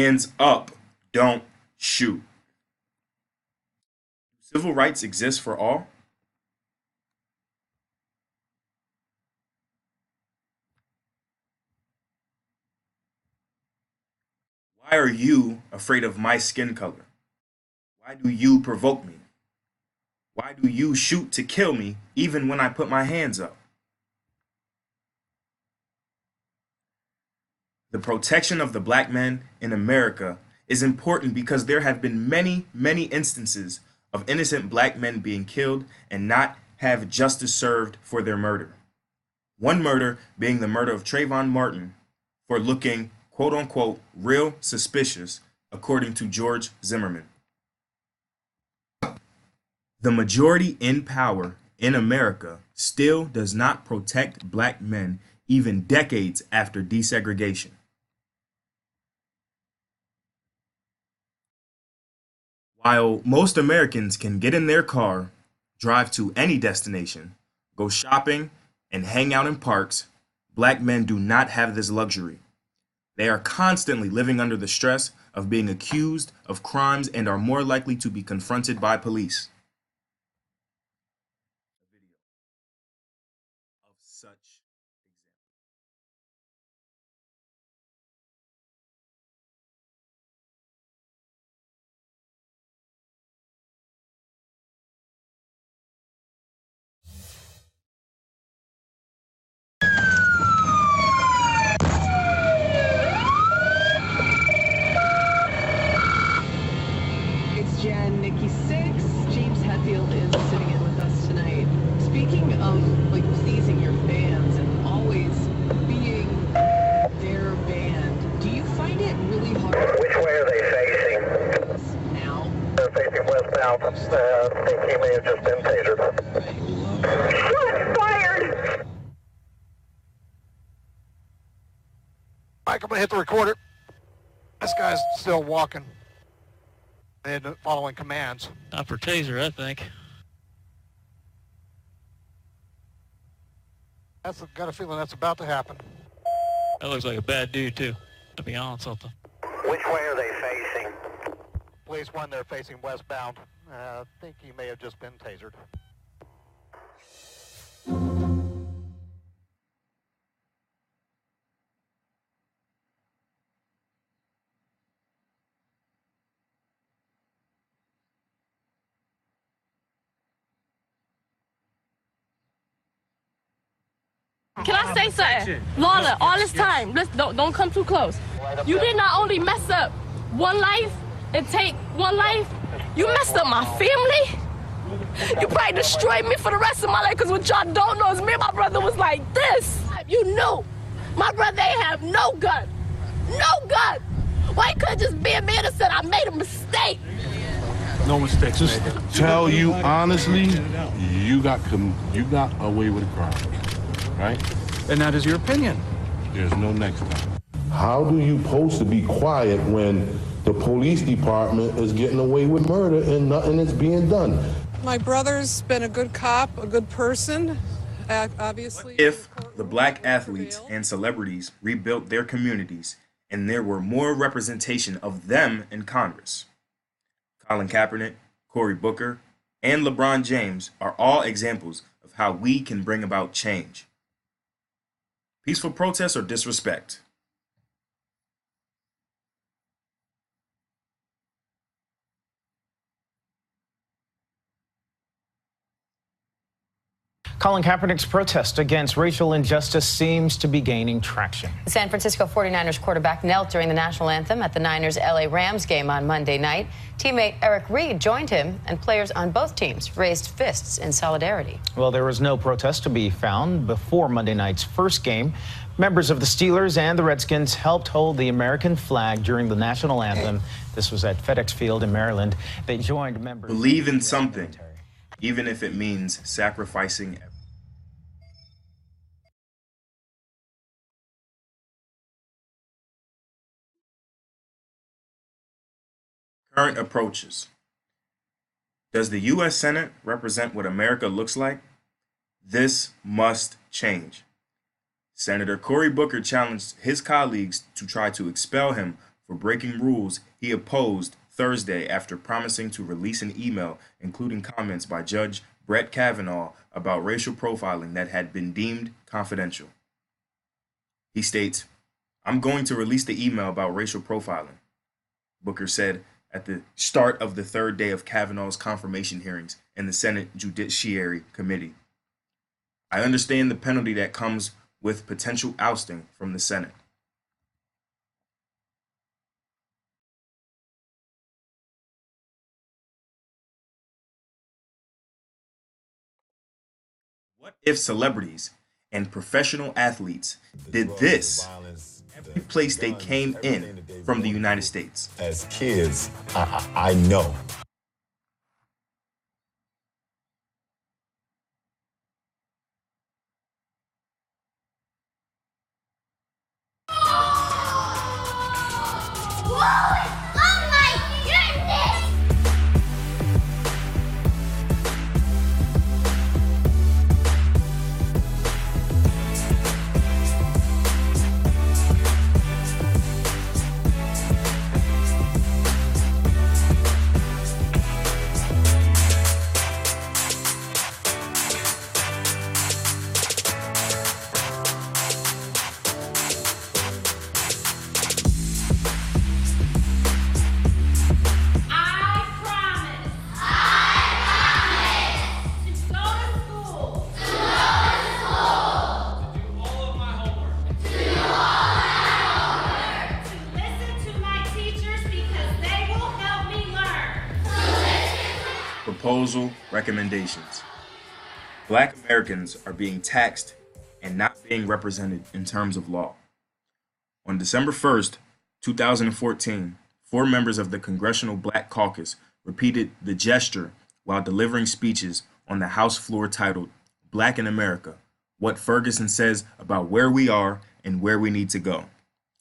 Hands up, don't shoot. Civil rights exist for all? Why are you afraid of my skin color? Why do you provoke me? Why do you shoot to kill me even when I put my hands up? The protection of the black men in America is important because there have been many, many instances of innocent black men being killed and not have justice served for their murder. One murder being the murder of Trayvon Martin for looking, quote unquote, real suspicious, according to George Zimmerman. The majority in power in America still does not protect black men even decades after desegregation. While most Americans can get in their car, drive to any destination, go shopping, and hang out in parks, black men do not have this luxury. They are constantly living under the stress of being accused of crimes and are more likely to be confronted by police. A video of such example. It's Jan Nikki 6. James Hetfield is sitting in with us tonight. Speaking of like pleasing your fans and always being their band, do you find it really hard? Which way are they facing? Now? They're facing westbound. I think he may have just been tasered. Shots fired! Mike, I'm going to hit the recorder. This guy's still walking and following commands. Not for taser, I think. Got a feeling that's about to happen. That looks like a bad dude, too, to be honest with you. Which way are they facing? Police 1, they're facing westbound. I think he may have just been tasered. Can I say something? Lawler, all this time, listen, don't come too close. You did not only mess up one life and take one life, you messed up my family. You probably destroyed me for the rest of my life, because what y'all don't know is me and my brother was like this. You knew. My brother ain't have no gun. No gun. Why couldn't just be a man and said I made a mistake? No mistakes. Just tell you honestly, you got away with a crime, right? And that is your opinion. There's no next time. How do you supposed to be quiet when the police department is getting away with murder and nothing is being done? My brother's been a good cop, a good person, obviously. If the black athletes and celebrities rebuilt their communities and there were more representation of them in Congress. Colin Kaepernick, Cory Booker, and LeBron James are all examples of how we can bring about change. Peaceful protests or disrespect. Colin Kaepernick's protest against racial injustice seems to be gaining traction. The San Francisco 49ers quarterback knelt during the national anthem at the Niners LA Rams game on Monday night. Teammate Eric Reed joined him, and players on both teams raised fists in solidarity. Well, there was no protest to be found before Monday night's first game. Members of the Steelers and the Redskins helped hold the American flag during the national anthem. This was at FedEx Field in Maryland. They joined members. Believe in something, even if it means sacrificing everything. Current approaches. Does the U.S. Senate represent what America looks like? This must change. Senator Cory Booker challenged his colleagues to try to expel him for breaking rules he opposed Thursday after promising to release an email including comments by Judge Brett Kavanaugh about racial profiling that had been deemed confidential. He states, "I'm going to release the email about racial profiling," Booker said at the start of the third day of Kavanaugh's confirmation hearings in the Senate Judiciary Committee. "I understand the penalty that comes with potential ousting from the Senate." What if celebrities and professional athletes did this every place they came in from the United States? As kids, I know. Proposal recommendations. Black Americans are being taxed and not being represented in terms of law. On December 1st, 2014, 4 members of the Congressional Black Caucus repeated the gesture while delivering speeches on the House floor titled "Black in America: What Ferguson Says About Where We Are and Where We Need to Go."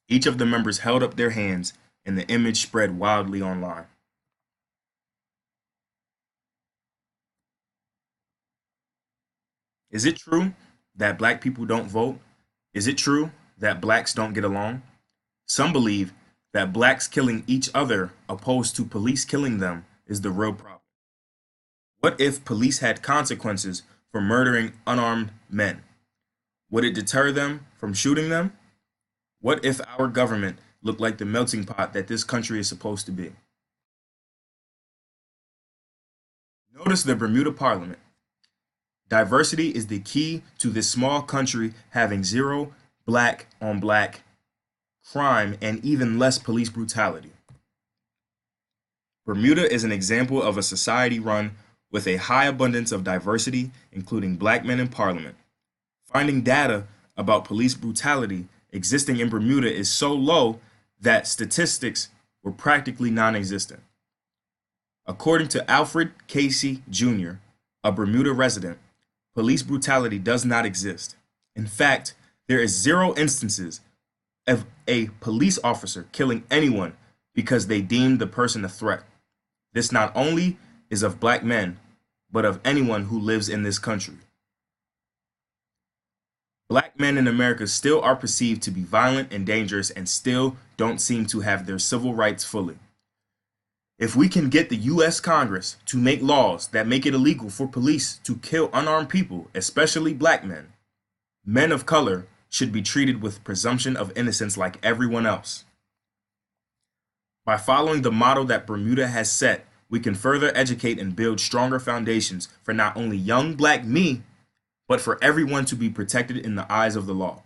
Each of the members held up their hands and the image spread wildly online. Is it true that black people don't vote? Is it true that blacks don't get along? Some believe that blacks killing each other opposed to police killing them is the real problem. What if police had consequences for murdering unarmed men? Would it deter them from shooting them? What if our government looked like the melting pot that this country is supposed to be? Notice the Bermuda Parliament. Diversity is the key to this small country having zero black on black crime and even less police brutality. Bermuda is an example of a society run with a high abundance of diversity, including black men in parliament. Finding data about police brutality existing in Bermuda is so low that statistics were practically non-existent. According to Alfred Casey Jr., a Bermuda resident, police brutality does not exist. In fact, there is 0 instances of a police officer killing anyone because they deemed the person a threat. This not only is of black men, but of anyone who lives in this country. Black men in America still are perceived to be violent and dangerous and still don't seem to have their civil rights fully. If we can get the U.S. Congress to make laws that make it illegal for police to kill unarmed people, especially black men, men of color should be treated with presumption of innocence like everyone else. By following the model that Bermuda has set, we can further educate and build stronger foundations for not only young black me, but for everyone to be protected in the eyes of the law.